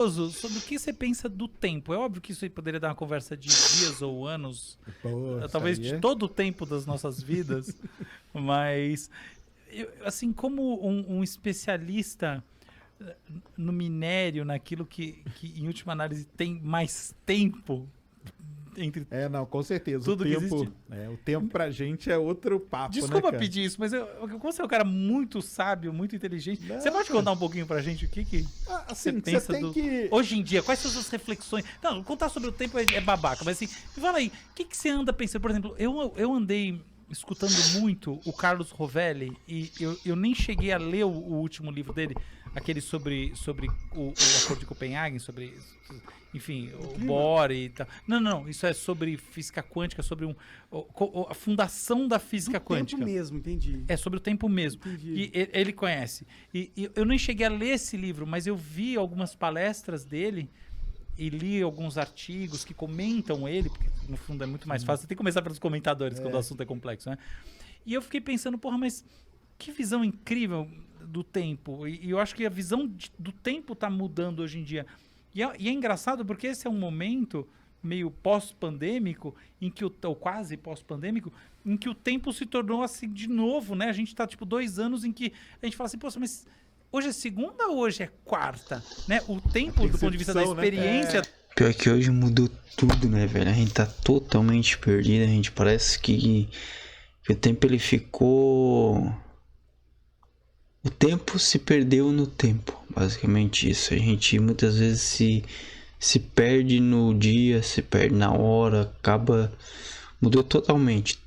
sobre o que você pensa do tempo. É óbvio que isso aí poderia dar uma conversa de dias ou anos, Pô, talvez isso de aí todo o tempo das nossas vidas, mas assim, como um especialista no minério, naquilo que em última análise tem mais tempo entre Não, com certeza. tudo que existe. O tempo pra gente é outro papo, né, Desculpa cara? pedir isso, mas como você é um cara muito sábio, muito inteligente, Não, você pode cara. contar um pouquinho pra gente o que você Assim, pensa você tem do... que... Hoje em dia, quais são as suas reflexões? Não, contar sobre o tempo é babaca, mas assim, me fala aí, o que você anda pensando? Por exemplo, eu andei escutando muito o Carlos Rovelli e eu nem cheguei a ler o último livro dele, aquele sobre o Acordo de Copenhague, sobre... Enfim, o Bohr e tal. Não, isso é sobre física quântica, sobre a fundação da física quântica. Tempo mesmo, entendi. É sobre o tempo mesmo. Entendi. E ele conhece. E eu nem cheguei a ler esse livro, mas eu vi algumas palestras dele e li alguns artigos que comentam ele, porque no fundo é muito mais fácil. Você tem que começar pelos comentadores quando o assunto é complexo, né? E eu fiquei pensando, porra, mas que visão incrível do tempo. E eu acho que a visão do tempo está mudando hoje em dia. E é engraçado porque esse é um momento meio pós-pandêmico, ou quase pós-pandêmico, em que o tempo se tornou assim de novo, né? A gente tá tipo 2 anos em que a gente fala assim, poxa, mas hoje é segunda ou hoje é quarta? Né? O tempo, do ponto de vista da experiência... Pior que hoje mudou tudo, né, velho? A gente tá totalmente perdido, a gente parece que o tempo ele ficou... O tempo se perdeu no tempo, basicamente isso. A gente muitas vezes se perde no dia, se perde na hora, acaba... Mudou totalmente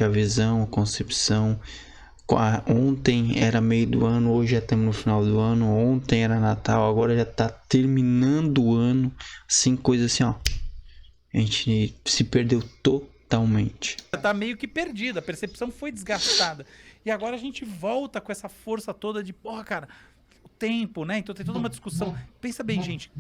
a visão, a concepção. Ontem era meio do ano, hoje já estamos no final do ano. Ontem era Natal, agora já tá terminando o ano. Assim, coisa assim, ó. A gente se perdeu totalmente. Tá meio que perdida, a percepção foi desgastada. E agora a gente volta com essa força toda de, porra, cara, o tempo, né? Então tem toda uma discussão. Pensa bem, gente,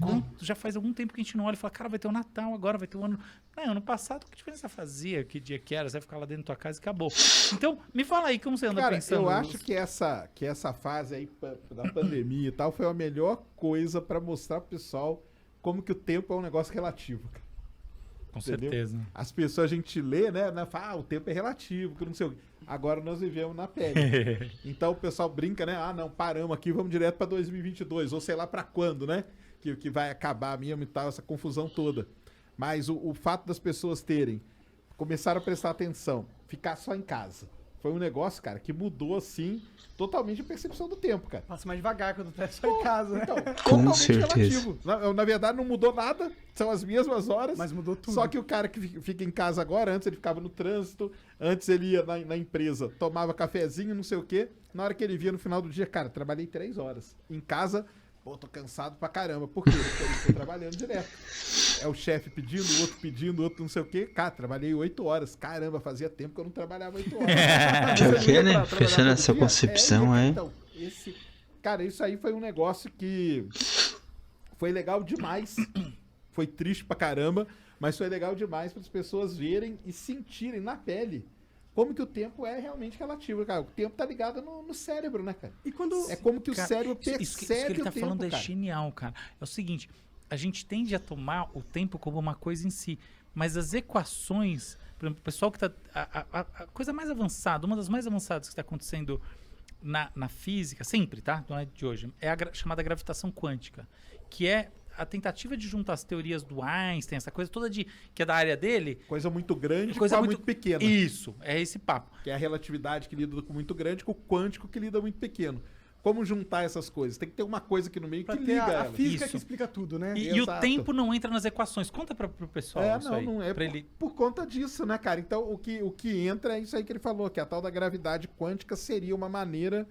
já faz algum tempo que a gente não olha e fala, cara, vai ter o Natal agora, vai ter o ano... Não, ano passado, que diferença fazia? Que dia que era? Você vai ficar lá dentro da tua casa e acabou. Então, me fala aí, como você anda pensando? Eu acho que essa fase aí da pandemia e tal foi a melhor coisa pra mostrar pro pessoal como que o tempo é um negócio relativo, cara. Com Entendeu? certeza. As pessoas, a gente lê, né? Fala, o tempo é relativo, que não sei o quê. Agora nós vivemos na pele. Então o pessoal brinca, né? Não, paramos aqui, vamos direto pra 2022, ou sei lá pra quando, né? Que vai acabar mesmo e tal, essa confusão toda. Mas o fato das pessoas começaram a prestar atenção, ficar só em casa. Foi um negócio, cara, que mudou, assim, totalmente a percepção do tempo, cara. Passa mais devagar quando tá só em casa, né? Então, Com totalmente certeza. relativo. Na verdade, não mudou nada, são as mesmas horas. Mas mudou tudo. Só que o cara que fica em casa agora, antes ele ficava no trânsito, antes ele ia na empresa, tomava cafezinho, não sei o quê. Na hora que ele via no final do dia, cara, trabalhei 3 horas. Em casa, pô, tô cansado pra caramba. Por quê? Porque eu tô trabalhando direto. É o chefe pedindo, o outro não sei o quê. Cara, trabalhei 8 horas. Caramba, fazia tempo que eu não trabalhava 8 horas. Pior que é, né? Pra trabalhar Pensando todo nessa dia? concepção, é. Então, cara, isso aí foi um negócio que foi legal demais. Foi triste pra caramba, mas foi legal demais para as pessoas verem e sentirem na pele como que o tempo é realmente relativo, cara. O tempo tá ligado no cérebro, né, cara? E quando... É como que o Cara, cérebro percebe isso que ele tá o tempo, falando é cara. genial, cara. É o seguinte, a gente tende a tomar o tempo como uma coisa em si, mas as equações, por exemplo, o pessoal que tá... A coisa mais avançada, uma das mais avançadas que está acontecendo na física, sempre, tá? Não é de hoje, é a chamada gravitação quântica, que é a tentativa de juntar as teorias do Einstein, essa coisa toda que é da área dele. Coisa muito grande Coisa com a muito muito pequena. Isso, é esse papo. Que é a relatividade que lida com muito grande com o quântico que lida muito pequeno. Como juntar essas coisas? Tem que ter uma coisa aqui no meio Pra que ter liga a elas. física Isso. que explica tudo, né? E o Exato. tempo não entra nas equações. Conta pro pessoal isso aí. Não é pra por conta disso, né, cara? Então, o que entra é isso aí que ele falou, que a tal da gravidade quântica seria uma maneira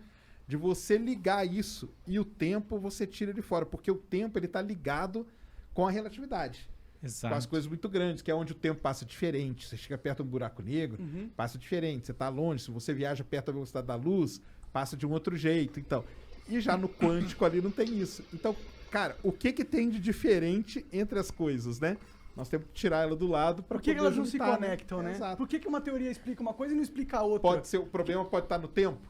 de você ligar isso e o tempo você tira de fora, porque o tempo ele tá ligado com a relatividade. Exato. Com as coisas muito grandes, que é onde o tempo passa diferente. Você chega perto de um buraco negro, passa diferente. Você tá longe, se você viaja perto da velocidade da luz, passa de um outro jeito. Então, e já no quântico ali não tem isso. Então, cara, o que tem de diferente entre as coisas, né? Nós temos que tirar ela do lado para Por que elas não se juntar, conectam, né? Exato. Por que uma teoria explica uma coisa e não explica a outra? Pode ser, o problema pode estar no tempo?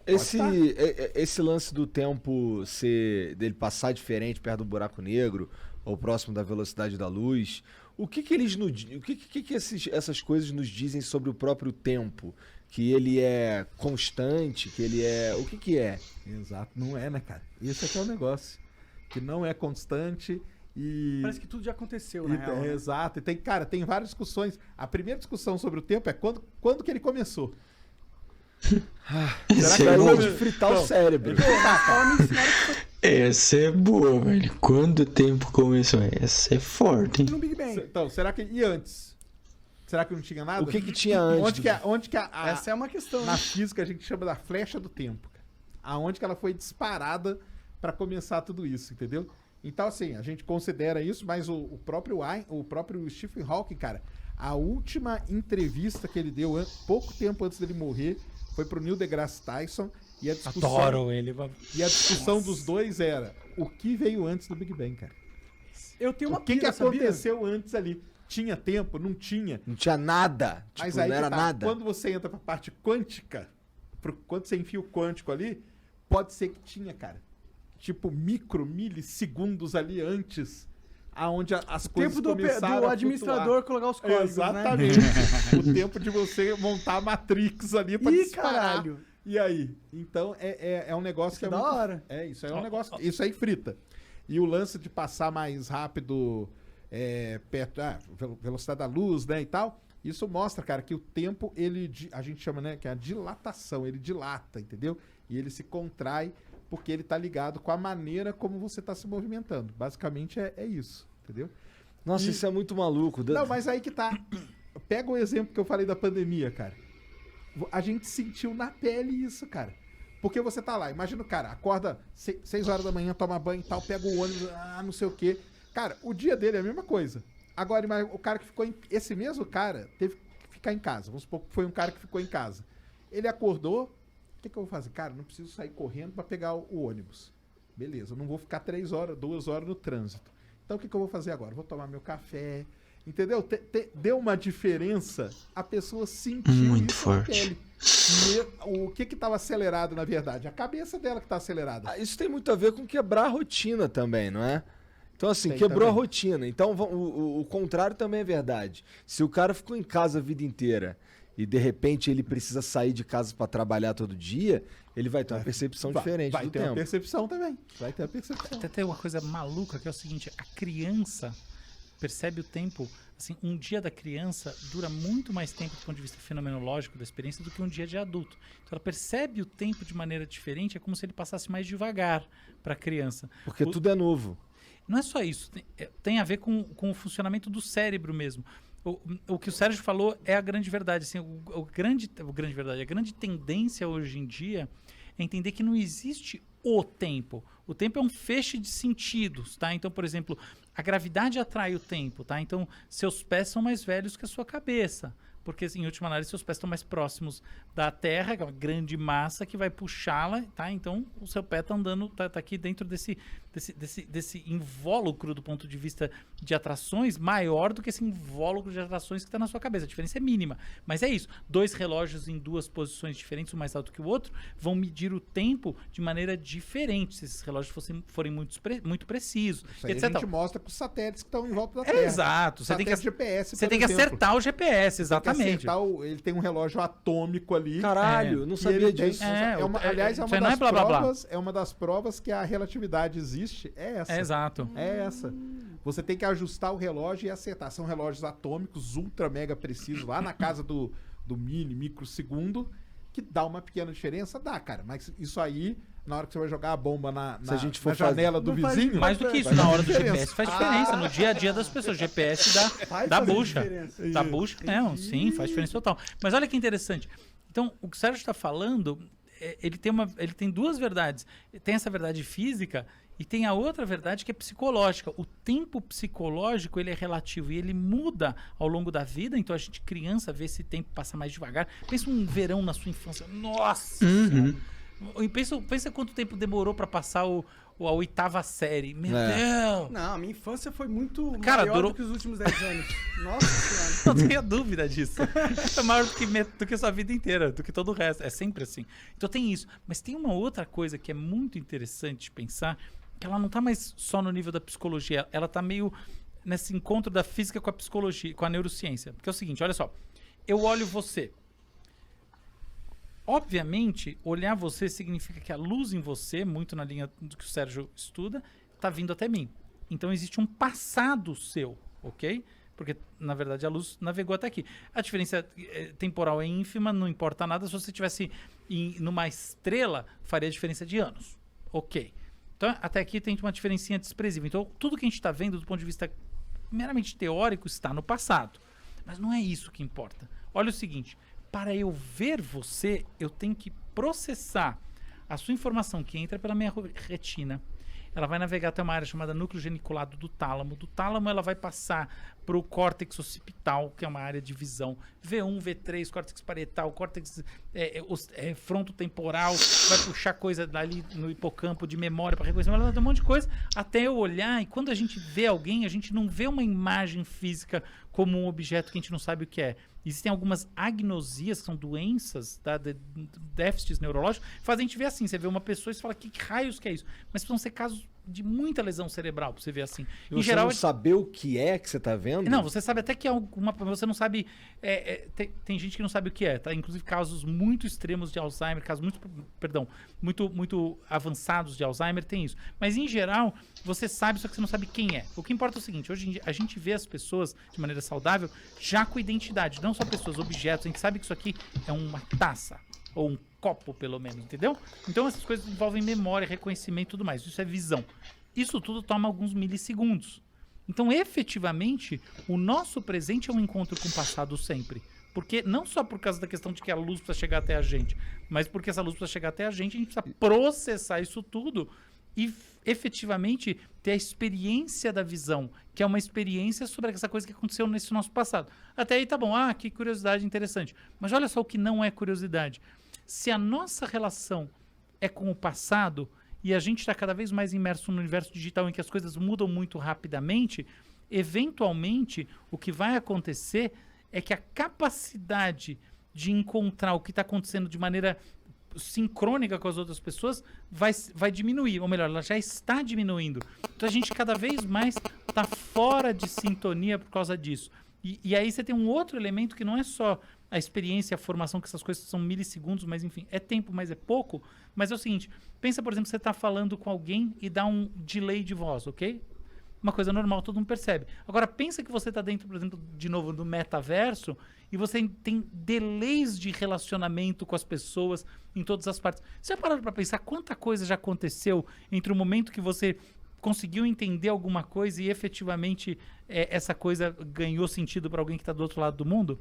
Esse lance do tempo dele passar diferente perto do buraco negro ou próximo da velocidade da luz, o que essas coisas nos dizem sobre o próprio tempo? Que ele é constante, que ele é... O que é? Exato, não é, né, cara? Esse aqui é o negócio. Que não é constante e... Parece que tudo já aconteceu, na real. Né? Exato. E tem várias discussões. A primeira discussão sobre o tempo é quando que ele começou. Será que é bom de fritar o cérebro? Essa é boa, velho. Quando o tempo começou? Essa é forte, hein? No Big Bang. Então, será que... E antes? Será que não tinha nada? O que tinha antes? Onde que Essa é uma questão. Na física a gente chama da flecha do tempo. Aonde que ela foi disparada para começar tudo isso, entendeu? Então, assim, a gente considera isso, mas o próprio Stephen Hawking, cara, a última entrevista que ele deu pouco tempo antes dele morrer foi pro Neil deGrasse Tyson e a discussão... Adoro ele. E a discussão dos dois era o que veio antes do Big Bang, cara. Eu tenho uma O que pira, aconteceu antes ali? Tinha tempo? Não tinha. Não tinha nada. Tipo, Mas aí não era nada. Quando você entra pra parte quântica, quando você enfia o quântico ali, pode ser que tinha, cara. Tipo, milissegundos ali antes, aonde as coisas tempo começaram do a administrador colocar os códigos, exatamente. né? O tempo de você montar a Matrix ali pra Ih, disparar. caralho. E aí? Então, é um negócio que é da muito... hora. Isso aí é um negócio... Isso aí frita. E o lance de passar mais rápido... perto velocidade da luz, né, e tal, isso mostra, cara, que o tempo, a gente chama, né, que é a dilatação, ele dilata, entendeu? E ele se contrai porque ele tá ligado com a maneira como você tá se movimentando. Basicamente é isso, entendeu? Nossa, isso é muito maluco. Não, mas aí que tá. Pega o exemplo que eu falei da pandemia, cara. A gente sentiu na pele isso, cara. Porque você tá lá, imagina o cara, acorda 6 horas da manhã, toma banho e tal, pega o ônibus, não sei o quê. Cara, o dia dele é a mesma coisa. Agora, o cara que ficou esse mesmo cara teve que ficar em casa. Vamos supor que foi um cara que ficou em casa. Ele acordou, o que eu vou fazer? Cara, não preciso sair correndo pra pegar o ônibus. Beleza, eu não vou ficar 3 horas, 2 horas no trânsito. Então o que eu vou fazer agora? Vou tomar meu café. Entendeu? Deu uma diferença, a pessoa sentiu muito isso forte. na pele. O que estava acelerado, na verdade? A cabeça dela que está acelerada. Isso tem muito a ver com quebrar a rotina também, não é? Então, assim, Tem quebrou também. a rotina. Então, o contrário também é verdade. Se o cara ficou em casa a vida inteira e, de repente, ele precisa sair de casa para trabalhar todo dia, ele vai ter uma percepção diferente Vai do ter tempo. uma percepção também. Vai ter a percepção. Até tem uma coisa maluca que é o seguinte: a criança percebe o tempo, assim, um dia da criança dura muito mais tempo do ponto de vista fenomenológico da experiência do que um dia de adulto. Então ela percebe o tempo de maneira diferente, é como se ele passasse mais devagar para a criança. Porque tudo é novo. Não é só isso, tem a ver com o funcionamento do cérebro mesmo. O que o Sérgio falou é a grande verdade. Assim, a grande tendência hoje em dia é entender que não existe o tempo. O tempo é um feixe de sentidos, tá? Então, por exemplo, a gravidade atrai o tempo, tá? Então, seus pés são mais velhos que a sua cabeça. Porque, em última análise, seus pés estão mais próximos da Terra, que é uma grande massa que vai puxá-la, tá? Então, o seu pé está andando, tá aqui dentro desse invólucro do ponto de vista de atrações maior do que esse invólucro de atrações que está na sua cabeça. A diferença é mínima. Mas é isso. 2 relógios em 2 posições diferentes, um mais alto que o outro, vão medir o tempo de maneira diferente, se esses relógios forem muito precisos. Isso aí etc. a gente mostra com os satélites que estão em volta da Terra. Exato. Você tem que GPS, Você por tem que exemplo. acertar o GPS, exatamente. Ele tem um relógio atômico ali. Caralho, não sabia disso. Aliás, isso aí não é blá, blá, blá. É uma das provas que a relatividade existe. É essa. Exato. É essa. Você tem que ajustar o relógio e acertar. São relógios atômicos, ultra mega precisos, lá na casa do microsegundo, que dá uma pequena diferença. Dá, cara. Mas isso aí, na hora que você vai jogar a bomba na janela do não faz vizinho... Mais do que isso, na hora do GPS faz diferença. No dia a dia das pessoas, GPS dá fazer bucha. diferença. Da bucha, não, sim, faz diferença total. Mas olha que interessante. Então, o que o Sérgio está falando, ele tem 2 verdades. Tem essa verdade física e tem a outra verdade que é psicológica. O tempo psicológico, ele é relativo e ele muda ao longo da vida. Então, a gente, criança, vê esse tempo passar mais devagar. Pensa um verão na sua infância. Nossa! Uhum. E pensa quanto tempo demorou para passar o ou a 8ª série. Meu É. Deus! Não, a minha infância foi muito Cara, maior durou- do que os últimos 10 anos. Nossa senhora. Não tenha dúvida disso. É maior do que a sua vida inteira, do que todo o resto. É sempre assim. Então tem isso. Mas tem uma outra coisa que é muito interessante de pensar, que ela não tá mais só no nível da psicologia, ela tá meio nesse encontro da física com a psicologia, com a neurociência. Porque é o seguinte, olha só. Eu olho você. Obviamente, olhar você significa que a luz em você, muito na linha do que o Sérgio estuda, tá vindo até mim. Então existe um passado seu, ok? Porque, na verdade, a luz navegou até aqui. A diferença temporal é ínfima, não importa nada. Se você estivesse numa estrela, faria diferença de anos. Ok. Então, até aqui tem uma diferencinha desprezível. Então, tudo que a gente está vendo do ponto de vista meramente teórico está no passado. Mas não é isso que importa. Olha o seguinte, para eu ver você, eu tenho que processar a sua informação que entra pela minha retina. Ela vai navegar até uma área chamada núcleo geniculado do tálamo. Do tálamo ela vai passar para o córtex occipital, que é uma área de visão. V1, V3, córtex parietal, córtex frontotemporal, vai puxar coisa dali no hipocampo de memória para reconhecimento, ela tem um monte de coisa, até eu olhar. E quando a gente vê alguém, a gente não vê uma imagem física como um objeto que a gente não sabe o que é. Existem algumas agnosias, que são doenças, tá, déficits neurológicos, que fazem a gente ver assim. Você vê uma pessoa e você fala, que raios que é isso? Mas precisam ser casos de muita lesão cerebral pra você ver assim. E Em você geral, não saber o que é que você tá vendo? não, você sabe até que é alguma. Você não sabe. Tem gente que não sabe o que é, tá? Inclusive casos muito extremos de Alzheimer, casos muito avançados de Alzheimer, tem isso. Mas em geral, você sabe, só que você não sabe quem é. O que importa é o seguinte: hoje em dia a gente vê as pessoas de maneira saudável já com identidade, não só pessoas, objetos. A gente sabe que isso aqui é uma taça. Ou um copo, pelo menos, entendeu? Então essas coisas envolvem memória, reconhecimento e tudo mais. Isso é visão. Isso tudo toma alguns milissegundos. Então, efetivamente, o nosso presente é um encontro com o passado sempre. Porque não só por causa da questão de que a luz precisa chegar até a gente, mas porque essa luz precisa chegar até a gente precisa processar isso tudo e efetivamente ter a experiência da visão, que é uma experiência sobre essa coisa que aconteceu nesse nosso passado. Até aí tá bom, que curiosidade interessante. Mas olha só o que não é curiosidade. Se a nossa relação é com o passado e a gente está cada vez mais imerso no universo digital em que as coisas mudam muito rapidamente, eventualmente o que vai acontecer é que a capacidade de encontrar o que está acontecendo de maneira sincrônica com as outras pessoas vai diminuir, ou melhor, ela já está diminuindo. Então a gente cada vez mais está fora de sintonia por causa disso. E aí você tem um outro elemento que não é só a experiência, a formação, que essas coisas são milissegundos, mas enfim, é tempo, mas é pouco. Mas é o seguinte, pensa, por exemplo, você está falando com alguém e dá um delay de voz, ok? Uma coisa normal, todo mundo percebe. Agora, pensa que você está dentro, por exemplo, de novo, do metaverso, e você tem delays de relacionamento com as pessoas em todas as partes. Você já parou para pensar quanta coisa já aconteceu entre o momento que você conseguiu entender alguma coisa e efetivamente essa coisa ganhou sentido para alguém que está do outro lado do mundo?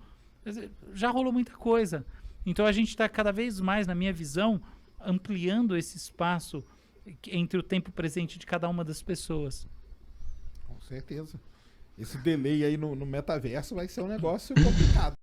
Já rolou muita coisa. Então a gente está cada vez mais, na minha visão, ampliando esse espaço entre o tempo presente de cada uma das pessoas. Com certeza. Esse delay aí no metaverso vai ser um negócio complicado.